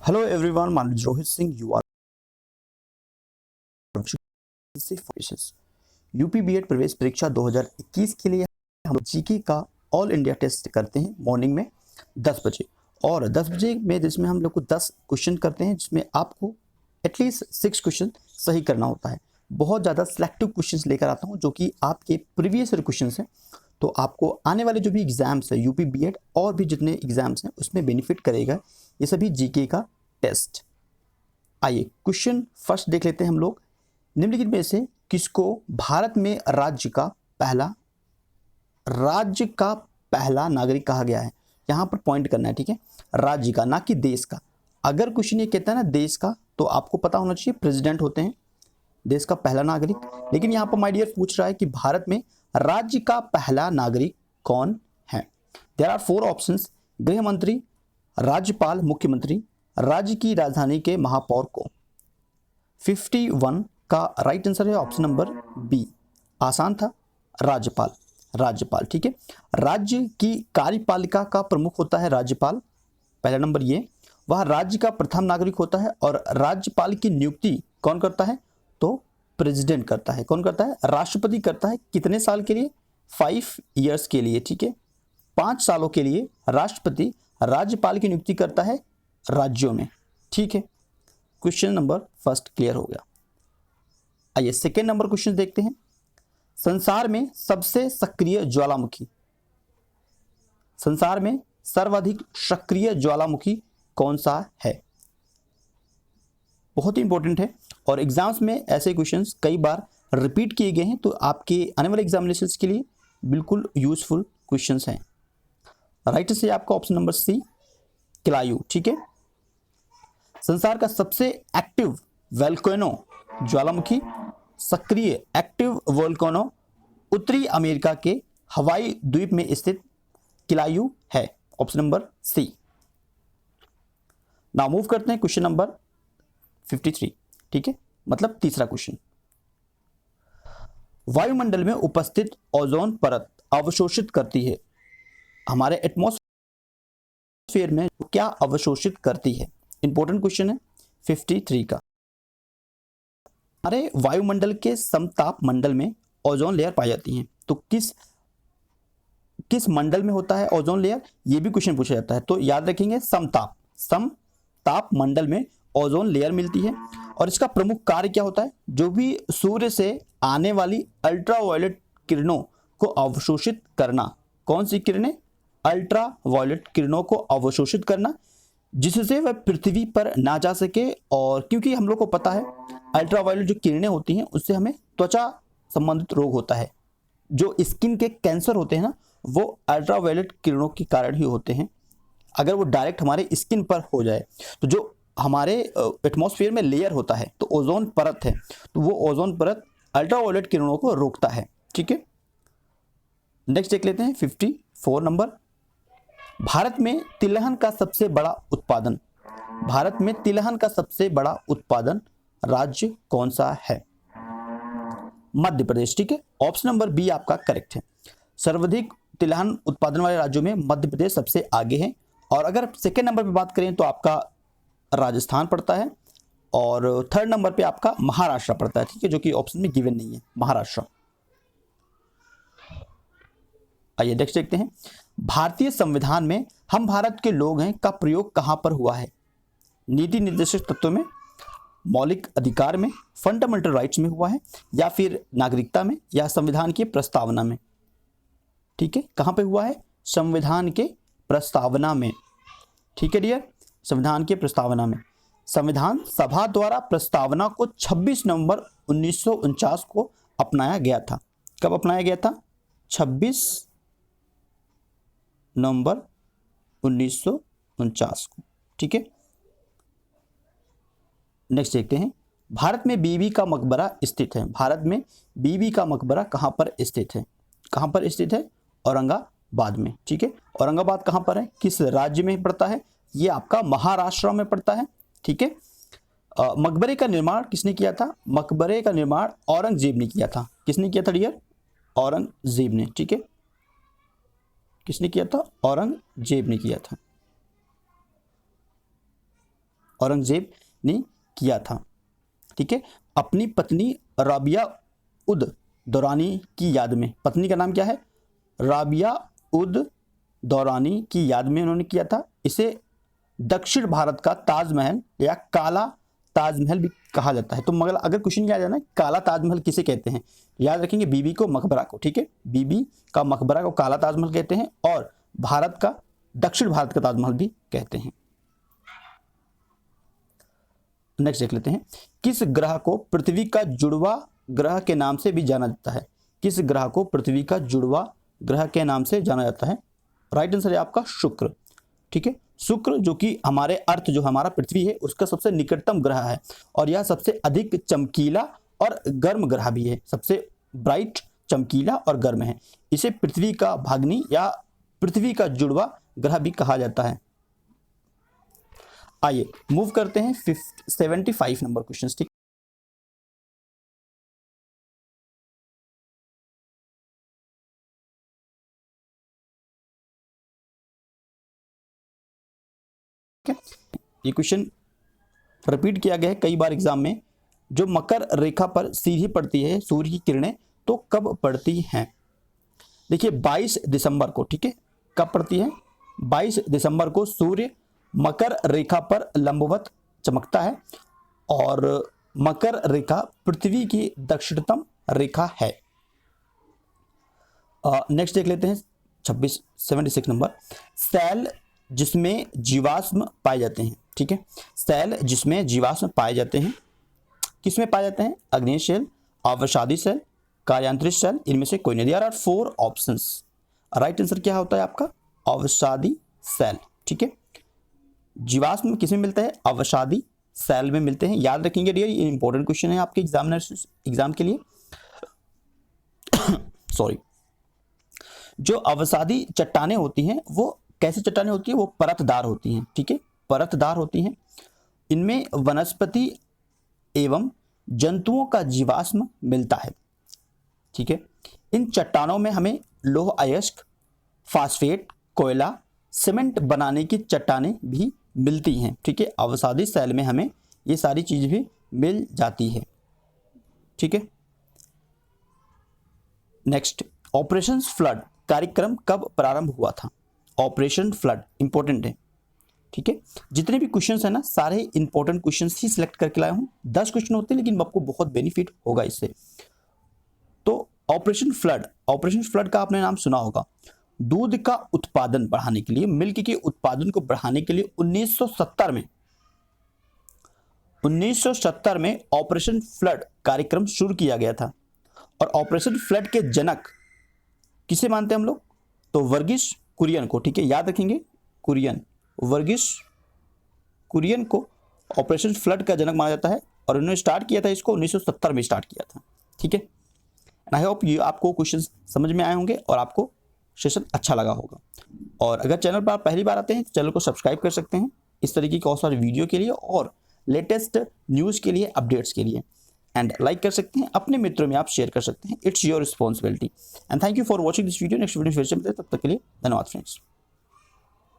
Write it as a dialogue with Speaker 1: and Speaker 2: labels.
Speaker 1: Hello everyone, my name is Rohit Singh. You are UP BEd प्रवेश परीक्षा 2021 के लिए हम जीके का ऑल इंडिया टेस्ट करते हैं मॉर्निंग में 10 बजे। और 10 बजे में जिसमें हम लोग को 10 क्वेश्चन करते हैं, जिसमें आपको एटलीस्ट 6 क्वेश्चन सही करना होता है। बहुत ज़्यादा सिलेक्टिव क्वेश्चंस लेकर आता हूँ जो कि आपके प्रीवियस क्वेश्चंस हैं, तो आपको आने वाले जो भी एग्जाम्स है यूपी बीएड और भी जितने एग्जाम्स हैं उसमें बेनिफिट करेगा ये सभी जीके का टेस्ट। आइए क्वेश्चन फर्स्ट देख लेते हैं हम लोग। निम्नलिखित में से किसको भारत में राज्य का पहला नागरिक कहा गया है? यहां पर पॉइंट करना है, ठीक है, राज्य का, ना कि देश का। अगर क्वेश्चन ये कहता है ना देश का, तो आपको पता होना चाहिए प्रेसिडेंट होते हैं देश का पहला नागरिक। लेकिन यहां पर माय डियर पूछ रहा है कि भारत में राज्य का पहला नागरिक कौन है? देयर आर 4 ऑप्शंस: गृह मंत्री, राज्यपाल, मुख्यमंत्री, राज्य की राजधानी के महापौर को। 51 का राइट आंसर है ऑप्शन नंबर बी। आसान था, राज्यपाल, ठीक है। राज्य की कार्यपालिका का प्रमुख होता है राज्यपाल, पहला नंबर ये। वह राज्य का प्रथम नागरिक होता है और राज्यपाल की नियुक्ति कौन करता है? तो प्रेसिडेंट करता है। कौन करता है? राष्ट्रपति करता है। कितने साल के लिए? 5 ईयर्स के लिए, ठीक है। 5 सालों के लिए राष्ट्रपति राज्यपाल की नियुक्ति करता है राज्यों में, ठीक है। क्वेश्चन नंबर फर्स्ट क्लियर हो गया। आइए सेकेंड नंबर क्वेश्चन देखते हैं। संसार में सबसे सक्रिय ज्वालामुखी, संसार में सर्वाधिक सक्रिय ज्वालामुखी कौन सा है? बहुत ही इंपॉर्टेंट है और एग्जाम्स में ऐसे क्वेश्चंस कई बार रिपीट किए गए हैं, तो आपके आने वाले एग्जामिनेशंस के लिए बिल्कुल यूजफुल क्वेश्चंस हैं। राइट से आपका ऑप्शन नंबर सी, किलायू, ठीक है। संसार का सबसे एक्टिव वोल्केनो ज्वालामुखी, सक्रिय एक्टिव वोल्केनो उत्तरी अमेरिका के हवाई द्वीप में स्थित किलायू है, option number C. Now move करते हैं क्वेश्चन नंबर 53, ठीक है, मतलब तीसरा क्वेश्चन। वायुमंडल में उपस्थित ओजोन परत अवशोषित करती है, हमारे एटमॉस्फेयर में क्या अवशोषित करती है? इंपॉर्टेंट क्वेश्चन है 53 का। हमारे वायुमंडल के समताप मंडल में ओजोन लेयर पाई जाती है, तो किस मंडल में होता है ओजोन लेयर? ये भी क्वेश्चन पूछा जाता है, तो याद रखेंगे समताप मंडल में ओजोन लेयर मिलती है। और इसका प्रमुख कार्य क्या होता है? जो भी सूर्य से आने वाली अल्ट्रावायलेट किरणों को अवशोषित करना। कौन सी किरणें? अल्ट्रावायलेट किरणों को अवशोषित करना, जिससे वह पृथ्वी पर ना जा सके। और क्योंकि हम लोग को पता है अल्ट्रावायलेट जो किरणें होती हैं उससे हमें त्वचा संबंधित रोग होता है, जो स्किन के कैंसर होते हैं ना, वो अल्ट्रावायलेट किरणों के कारण ही होते हैं। अगर वो डायरेक्ट हमारे स्किन पर हो जाए, तो जो हमारे एटमॉस्फेयर में लेयर होता है, तो ओजोन परत है, तो वो ओजोन परत अल्ट्रावायलेट किरणों को रोकता है, ठीक है। नेक्स्ट देख लेते हैं 54 नंबर। भारत में तिलहन का सबसे बड़ा उत्पादन, भारत में तिलहन का सबसे बड़ा उत्पादन राज्य कौन सा है? मध्य प्रदेश, ठीक है। ऑप्शन नंबर बी आपका करेक्ट है। सर्वाधिक तिलहन उत्पादन वाले राज्यों में मध्य प्रदेश सबसे आगे है। और अगर सेकेंड नंबर पे बात करें तो आपका राजस्थान पड़ता है, और थर्ड नंबर पे आपका महाराष्ट्र पड़ता है, ठीक है, जो कि ऑप्शन में गिवन नहीं है, महाराष्ट्र। आइए नेक्स्ट देखते हैं। भारतीय संविधान में हम भारत के लोग हैं का प्रयोग कहां पर हुआ है? नीति निर्देशक तत्वों में, मौलिक अधिकार में, फंडामेंटल राइट्स में हुआ है, या फिर नागरिकता में, या संविधान की प्रस्तावना में? ठीक है, कहां पे हुआ है? संविधान के प्रस्तावना में, ठीक है डियर, संविधान के प्रस्तावना में। संविधान सभा द्वारा प्रस्तावना को 26 नवंबर 1949 को अपनाया गया था। कब अपनाया गया था? 26 नवंबर 1949 को, ठीक है। नेक्स्ट देखते हैं। भारत में बीबी का मकबरा स्थित है, भारत में बीबी का मकबरा कहां पर स्थित है? कहां पर स्थित है? औरंगाबाद में, ठीक है। औरंगाबाद कहां पर है? किस राज्य में पड़ता है? ये आपका महाराष्ट्र में पड़ता है, ठीक है। मकबरे का निर्माण किसने किया था? मकबरे का निर्माण औरंगजेब ने किया था। किसने किया था डियर? औरंगजेब ने, ठीक है। किसने किया था? औरंगजेब ने किया था। औरंगजेब ने किया था। ठीक है, अपनी पत्नी राबिया उद दौरानी की याद में, पत्नी का नाम क्या है, राबिया उद दौरानी की याद में उन्होंने किया था। इसे दक्षिण भारत का ताजमहल या काला ताजमहल भी कहा जाता है। तो मगर अगर क्वेश्चन क्या आ जाना है, काला ताजमहल किसे कहते हैं, याद रखेंगे बीबी को मकबरा को। ठीक है, बीबी का मकबरा को काला ताजमहल कहते हैं और भारत का, दक्षिण भारत का ताजमहल भी कहते हैं। नेक्स्ट देख लेते हैं, किस ग्रह को पृथ्वी का जुड़वा ग्रह के नाम से भी जाना जाता है, किस ग्रह को पृथ्वी का जुड़वा ग्रह के नाम से जाना जाता है, राइट आंसर है आपका शुक्र। ठीक है, शुक्र जो कि हमारे अर्थ, जो हमारा पृथ्वी है उसका सबसे निकटतम ग्रह है और यह सबसे अधिक चमकीला और गर्म ग्रह भी है, सबसे ब्राइट, चमकीला और गर्म है। इसे पृथ्वी का भाग्नि या पृथ्वी का जुड़वा ग्रह भी कहा जाता है। आइए मूव करते हैं 75 नंबर क्वेश्चन। ठीक, ये क्वेश्चन रिपीट किया गया है कई बार एग्जाम में। जो मकर रेखा पर सीधी पड़ती है सूर्य की किरणें तो कब पड़ती हैं, देखिए 22 दिसंबर को। ठीक है, कब पड़ती है, 22 दिसंबर को सूर्य मकर रेखा पर लंबवत चमकता है और मकर रेखा पृथ्वी की दक्षिणतम रेखा है। नेक्स्ट देख लेते हैं 76 नंबर, सेल जिसमें जीवाश्म पाए जाते हैं। ठीक है, सेल जिसमें जीवाश्म पाए जाते हैं, किसमें पाए जाते हैं, अग्नेय सेल, अवसादी सेल, कार्यांतरित सेल, इनमें से कोई नहीं। There are 4 options, right answer क्या होता है आपका, अवसादी सेल। ठीक है, जीवाश्म किसमें मिलता है, अवसादी सेल में मिलते हैं। याद रखेंगे डियर, ये इंपॉर्टेंट क्वेश्चन है आपके एग्जाम के लिए। सॉरी, जो अवसादी चट्टानें होती हैं वो कैसी चट्टानें होती है, वो परतदार होती हैं। ठीक है, परतदार होती हैं। इनमें वनस्पति एवं जंतुओं का जीवाश्म मिलता है। ठीक है, इन चट्टानों में हमें लौह अयस्क, फास्फेट, कोयला, सीमेंट बनाने की चट्टानें भी मिलती हैं। ठीक है, अवसादी सेल में हमें ये सारी चीज भी मिल जाती है। ठीक है, नेक्स्ट, ऑपरेशन फ्लड कार्यक्रम कब प्रारंभ हुआ था, ऑपरेशन फ्लड इंपॉर्टेंट है। ठीक है, जितने भी क्वेश्चंस है ना सारे इंपॉर्टेंट क्वेश्चंस ही सिलेक्ट करके लाया हूं। 10 क्वेश्चन होते हैं लेकिन आपको बहुत बेनिफिट होगा इससे। तो ऑपरेशन फ्लड का आपने नाम सुना होगा। दूध का उत्पादन बढ़ाने के लिए, मिल्क के उत्पादन को बढ़ाने के लिए 1970 में ऑपरेशन फ्लड कार्यक्रम शुरू किया गया था। और ऑपरेशन फ्लड के जनक किसे मानते हैं हम लोग, तो वर्गीस कुरियन को। ठीक है, याद रखेंगे, कुरियन, वर्गीस कुरियन को ऑपरेशन फ्लड का जनक माना जाता है और उन्होंने स्टार्ट किया था इसको 1970 में स्टार्ट किया था। ठीक है, आई होप ये आपको क्वेश्चन समझ में आए होंगे और आपको सेशन अच्छा लगा होगा। और अगर चैनल पर आप पहली बार आते हैं तो चैनल को सब्सक्राइब कर सकते हैं इस तरीके की और सारी वीडियो के लिए और लेटेस्ट न्यूज़ के लिए, अपडेट्स के लिए। एंड लाइक कर सकते हैं, अपने मित्रों में आप शेयर कर सकते हैं। It's your responsibility and thank you for watching this video. Next video फिर से मिलते हैं, तब तक के लिए धन्यवाद फ्रेंड्स।